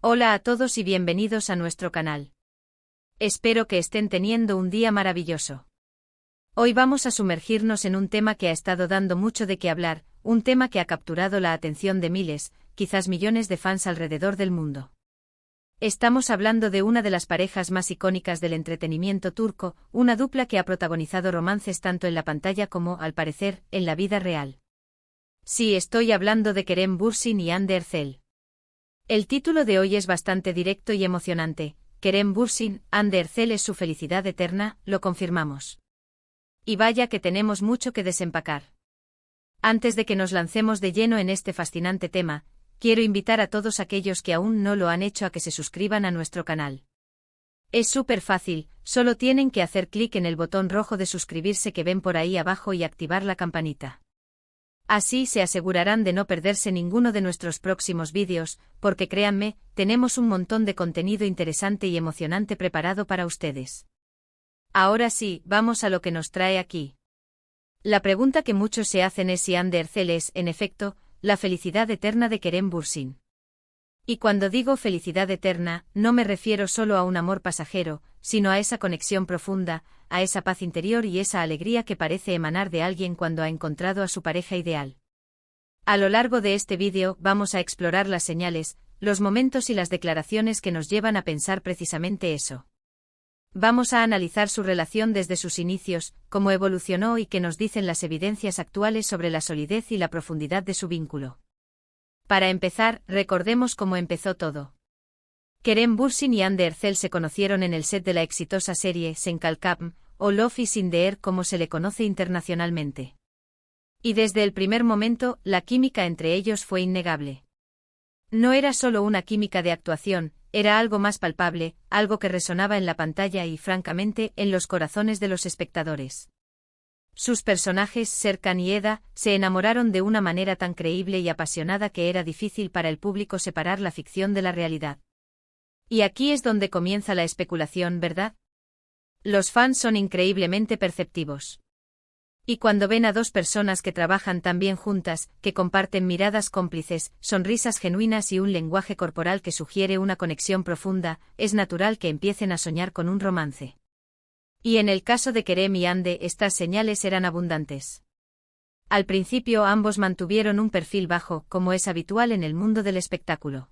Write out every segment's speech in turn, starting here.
Hola a todos y bienvenidos a nuestro canal. Espero que estén teniendo un día maravilloso. Hoy vamos a sumergirnos en un tema que ha estado dando mucho de qué hablar, un tema que ha capturado la atención de miles, quizás millones de fans alrededor del mundo. Estamos hablando de una de las parejas más icónicas del entretenimiento turco, una dupla que ha protagonizado romances tanto en la pantalla como, al parecer, en la vida real. Sí, estoy hablando de Kerem Bürsin y Hande Erçel. El título de hoy es bastante directo y emocionante. Kerem Bürsin, Hande Erçel es su felicidad eterna, lo confirmamos. Y vaya que tenemos mucho que desempacar. Antes de que nos lancemos de lleno en este fascinante tema, quiero invitar a todos aquellos que aún no lo han hecho a que se suscriban a nuestro canal. Es súper fácil, solo tienen que hacer clic en el botón rojo de suscribirse que ven por ahí abajo y activar la campanita. Así se asegurarán de no perderse ninguno de nuestros próximos vídeos, porque créanme, tenemos un montón de contenido interesante y emocionante preparado para ustedes. Ahora sí, vamos a lo que nos trae aquí. La pregunta que muchos se hacen es si Hande Erçel es, en efecto, la felicidad eterna de Kerem Bürsin. Y cuando digo felicidad eterna, no me refiero solo a un amor pasajero, sino a esa conexión profunda, a esa paz interior y esa alegría que parece emanar de alguien cuando ha encontrado a su pareja ideal. A lo largo de este vídeo vamos a explorar las señales, los momentos y las declaraciones que nos llevan a pensar precisamente eso. Vamos a analizar su relación desde sus inicios, cómo evolucionó y qué nos dicen las evidencias actuales sobre la solidez y la profundidad de su vínculo. Para empezar, recordemos cómo empezó todo. Kerem Bürsin y Hande Erçel se conocieron en el set de la exitosa serie Sen Kalkam, o Love is in the Air como se le conoce internacionalmente. Y desde el primer momento, la química entre ellos fue innegable. No era solo una química de actuación, era algo más palpable, algo que resonaba en la pantalla y, francamente, en los corazones de los espectadores. Sus personajes, Serkan y Eda, se enamoraron de una manera tan creíble y apasionada que era difícil para el público separar la ficción de la realidad. Y aquí es donde comienza la especulación, ¿verdad? Los fans son increíblemente perceptivos. Y cuando ven a dos personas que trabajan tan bien juntas, que comparten miradas cómplices, sonrisas genuinas y un lenguaje corporal que sugiere una conexión profunda, es natural que empiecen a soñar con un romance. Y en el caso de Kerem y Hande, estas señales eran abundantes. Al principio ambos mantuvieron un perfil bajo, como es habitual en el mundo del espectáculo.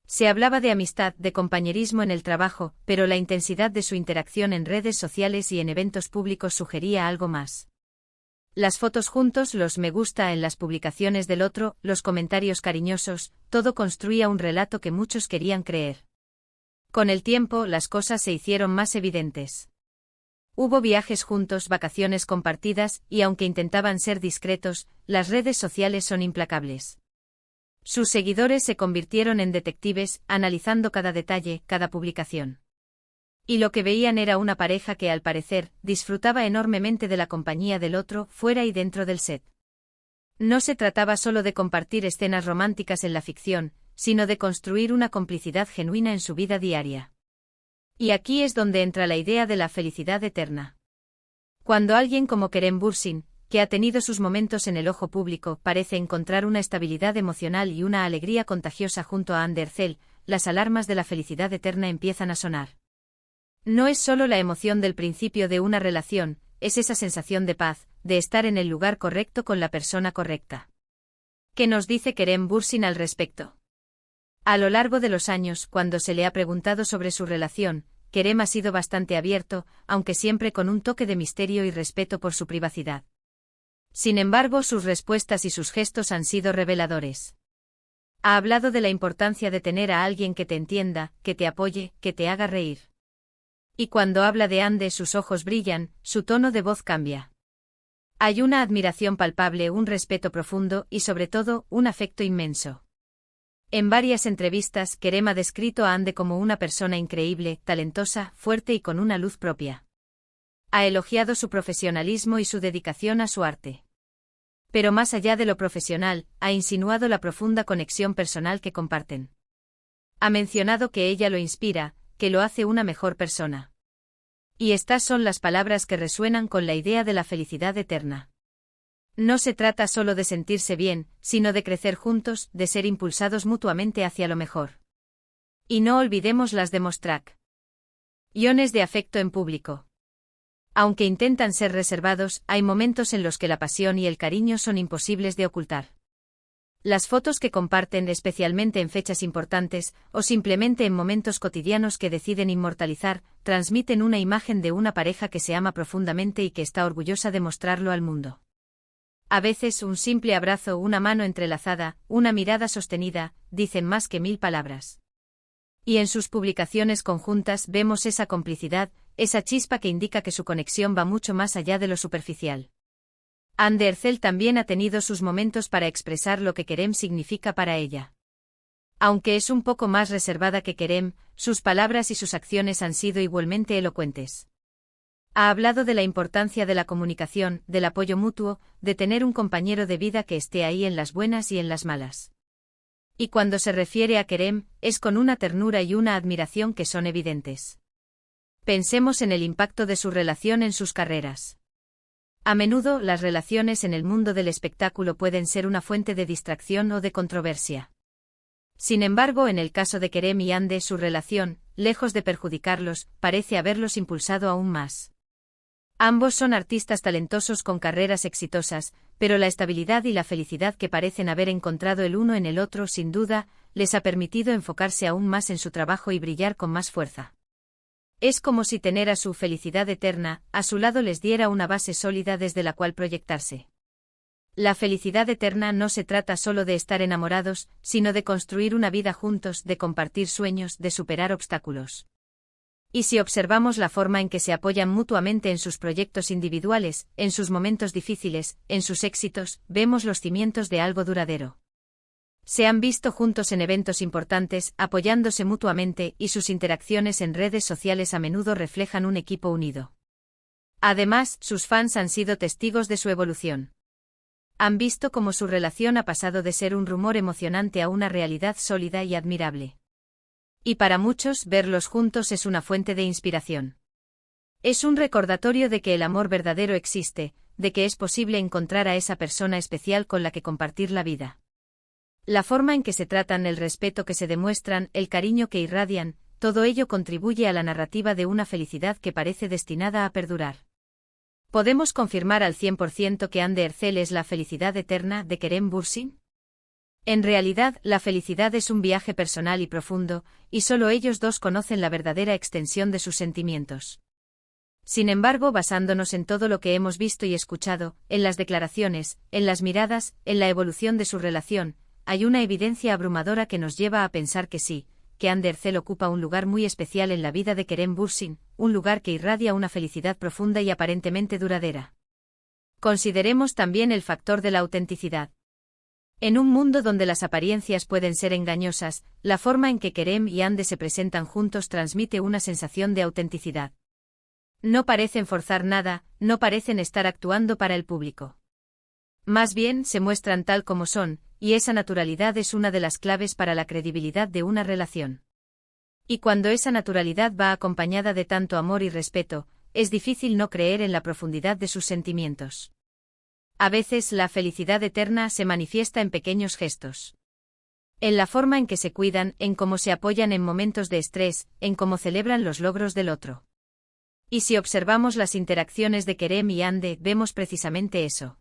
Se hablaba de amistad, de compañerismo en el trabajo, pero la intensidad de su interacción en redes sociales y en eventos públicos sugería algo más. Las fotos juntos, los me gusta en las publicaciones del otro, los comentarios cariñosos, todo construía un relato que muchos querían creer. Con el tiempo, las cosas se hicieron más evidentes. Hubo viajes juntos, vacaciones compartidas, y aunque intentaban ser discretos, las redes sociales son implacables. Sus seguidores se convirtieron en detectives, analizando cada detalle, cada publicación. Y lo que veían era una pareja que, al parecer, disfrutaba enormemente de la compañía del otro, fuera y dentro del set. No se trataba solo de compartir escenas románticas en la ficción, sino de construir una complicidad genuina en su vida diaria. Y aquí es donde entra la idea de la felicidad eterna. Cuando alguien como Kerem Bürsin, que ha tenido sus momentos en el ojo público, parece encontrar una estabilidad emocional y una alegría contagiosa junto a Hande Erçel, las alarmas de la felicidad eterna empiezan a sonar. No es solo la emoción del principio de una relación, es esa sensación de paz, de estar en el lugar correcto con la persona correcta. ¿Qué nos dice Kerem Bürsin al respecto? A lo largo de los años, cuando se le ha preguntado sobre su relación, Kerem ha sido bastante abierto, aunque siempre con un toque de misterio y respeto por su privacidad. Sin embargo, sus respuestas y sus gestos han sido reveladores. Ha hablado de la importancia de tener a alguien que te entienda, que te apoye, que te haga reír. Y cuando habla de Hande, sus ojos brillan, su tono de voz cambia. Hay una admiración palpable, un respeto profundo y, sobre todo, un afecto inmenso. En varias entrevistas, Kerem ha descrito a Hande como una persona increíble, talentosa, fuerte y con una luz propia. Ha elogiado su profesionalismo y su dedicación a su arte. Pero más allá de lo profesional, ha insinuado la profunda conexión personal que comparten. Ha mencionado que ella lo inspira, que lo hace una mejor persona. Y estas son las palabras que resuenan con la idea de la felicidad eterna. No se trata solo de sentirse bien, sino de crecer juntos, de ser impulsados mutuamente hacia lo mejor. Y no olvidemos las de Mostrak. Iones de afecto en público. Aunque intentan ser reservados, hay momentos en los que la pasión y el cariño son imposibles de ocultar. Las fotos que comparten, especialmente en fechas importantes, o simplemente en momentos cotidianos que deciden inmortalizar, transmiten una imagen de una pareja que se ama profundamente y que está orgullosa de mostrarlo al mundo. A veces un simple abrazo, una mano entrelazada, una mirada sostenida, dicen más que 1000 palabras. Y en sus publicaciones conjuntas vemos esa complicidad, esa chispa que indica que su conexión va mucho más allá de lo superficial. Anne Ercel también ha tenido sus momentos para expresar lo que Kerem significa para ella. Aunque es un poco más reservada que Kerem, sus palabras y sus acciones han sido igualmente elocuentes. Ha hablado de la importancia de la comunicación, del apoyo mutuo, de tener un compañero de vida que esté ahí en las buenas y en las malas. Y cuando se refiere a Kerem, es con una ternura y una admiración que son evidentes. Pensemos en el impacto de su relación en sus carreras. A menudo, las relaciones en el mundo del espectáculo pueden ser una fuente de distracción o de controversia. Sin embargo, en el caso de Kerem y Hande, su relación, lejos de perjudicarlos, parece haberlos impulsado aún más. Ambos son artistas talentosos con carreras exitosas, pero la estabilidad y la felicidad que parecen haber encontrado el uno en el otro, sin duda, les ha permitido enfocarse aún más en su trabajo y brillar con más fuerza. Es como si tener a su felicidad eterna a su lado les diera una base sólida desde la cual proyectarse. La felicidad eterna no se trata solo de estar enamorados, sino de construir una vida juntos, de compartir sueños, de superar obstáculos. Y si observamos la forma en que se apoyan mutuamente en sus proyectos individuales, en sus momentos difíciles, en sus éxitos, vemos los cimientos de algo duradero. Se han visto juntos en eventos importantes, apoyándose mutuamente, y sus interacciones en redes sociales a menudo reflejan un equipo unido. Además, sus fans han sido testigos de su evolución. Han visto cómo su relación ha pasado de ser un rumor emocionante a una realidad sólida y admirable. Y para muchos, verlos juntos es una fuente de inspiración. Es un recordatorio de que el amor verdadero existe, de que es posible encontrar a esa persona especial con la que compartir la vida. La forma en que se tratan, el respeto que se demuestran, el cariño que irradian, todo ello contribuye a la narrativa de una felicidad que parece destinada a perdurar. ¿Podemos confirmar al 100% que Hande Ercel es la felicidad eterna de Kerem Bürsin? En realidad, la felicidad es un viaje personal y profundo, y solo ellos dos conocen la verdadera extensión de sus sentimientos. Sin embargo, basándonos en todo lo que hemos visto y escuchado, en las declaraciones, en las miradas, en la evolución de su relación, hay una evidencia abrumadora que nos lleva a pensar que sí, que Hande Ercel ocupa un lugar muy especial en la vida de Kerem Bürsin, un lugar que irradia una felicidad profunda y aparentemente duradera. Consideremos también el factor de la autenticidad. En un mundo donde las apariencias pueden ser engañosas, la forma en que Kerem y Hande se presentan juntos transmite una sensación de autenticidad. No parecen forzar nada, no parecen estar actuando para el público. Más bien, se muestran tal como son, y esa naturalidad es una de las claves para la credibilidad de una relación. Y cuando esa naturalidad va acompañada de tanto amor y respeto, es difícil no creer en la profundidad de sus sentimientos. A veces la felicidad eterna se manifiesta en pequeños gestos. En la forma en que se cuidan, en cómo se apoyan en momentos de estrés, en cómo celebran los logros del otro. Y si observamos las interacciones de Kerem y Hande, vemos precisamente eso.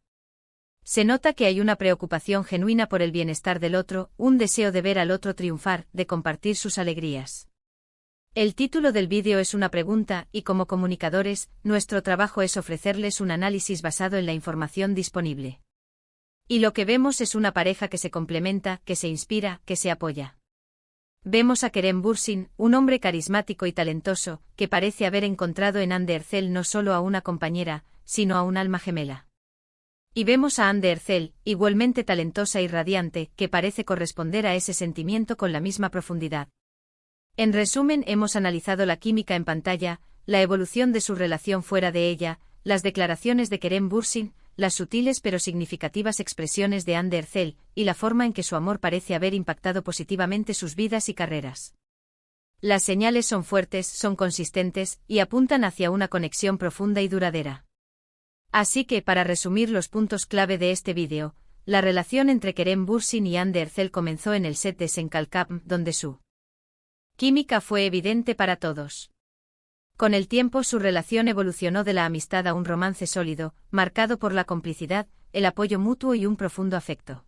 Se nota que hay una preocupación genuina por el bienestar del otro, un deseo de ver al otro triunfar, de compartir sus alegrías. El título del vídeo es una pregunta, y como comunicadores, nuestro trabajo es ofrecerles un análisis basado en la información disponible. Y lo que vemos es una pareja que se complementa, que se inspira, que se apoya. Vemos a Kerem Bürsin, un hombre carismático y talentoso, que parece haber encontrado en Hande Ercel no solo a una compañera, sino a un alma gemela. Y vemos a Hande Ercel, igualmente talentosa y radiante, que parece corresponder a ese sentimiento con la misma profundidad. En resumen, hemos analizado la química en pantalla, la evolución de su relación fuera de ella, las declaraciones de Kerem Bürsin, las sutiles pero significativas expresiones de Hande Ercel, y la forma en que su amor parece haber impactado positivamente sus vidas y carreras. Las señales son fuertes, son consistentes, y apuntan hacia una conexión profunda y duradera. Así que, para resumir los puntos clave de este vídeo, la relación entre Kerem Bürsin y Hande Ercel comenzó en el set de Senkalkam, donde su química fue evidente para todos. Con el tiempo su relación evolucionó de la amistad a un romance sólido, marcado por la complicidad, el apoyo mutuo y un profundo afecto.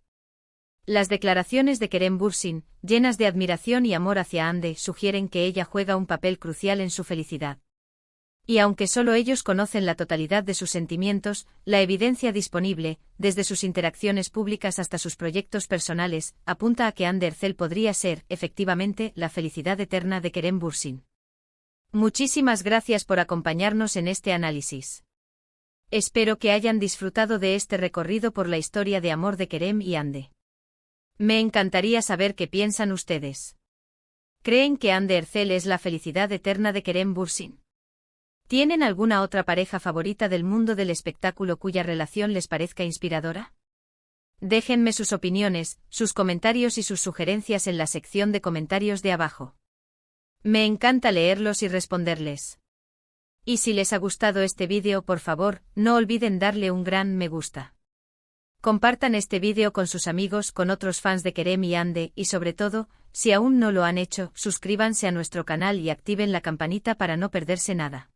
Las declaraciones de Kerem Bürsin, llenas de admiración y amor hacia Hande, sugieren que ella juega un papel crucial en su felicidad. Y aunque solo ellos conocen la totalidad de sus sentimientos, la evidencia disponible, desde sus interacciones públicas hasta sus proyectos personales, apunta a que Hande Erçel podría ser, efectivamente, la felicidad eterna de Kerem Bürsin. Muchísimas gracias por acompañarnos en este análisis. Espero que hayan disfrutado de este recorrido por la historia de amor de Kerem y Hande. Me encantaría saber qué piensan ustedes. ¿Creen que Hande Erçel es la felicidad eterna de Kerem Bürsin? ¿Tienen alguna otra pareja favorita del mundo del espectáculo cuya relación les parezca inspiradora? Déjenme sus opiniones, sus comentarios y sus sugerencias en la sección de comentarios de abajo. Me encanta leerlos y responderles. Y si les ha gustado este vídeo, por favor, no olviden darle un gran me gusta. Compartan este vídeo con sus amigos, con otros fans de Kerem y Hande, y sobre todo, si aún no lo han hecho, suscríbanse a nuestro canal y activen la campanita para no perderse nada.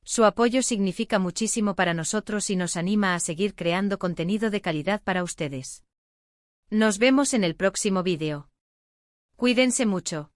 Su apoyo significa muchísimo para nosotros y nos anima a seguir creando contenido de calidad para ustedes. Nos vemos en el próximo vídeo. Cuídense mucho.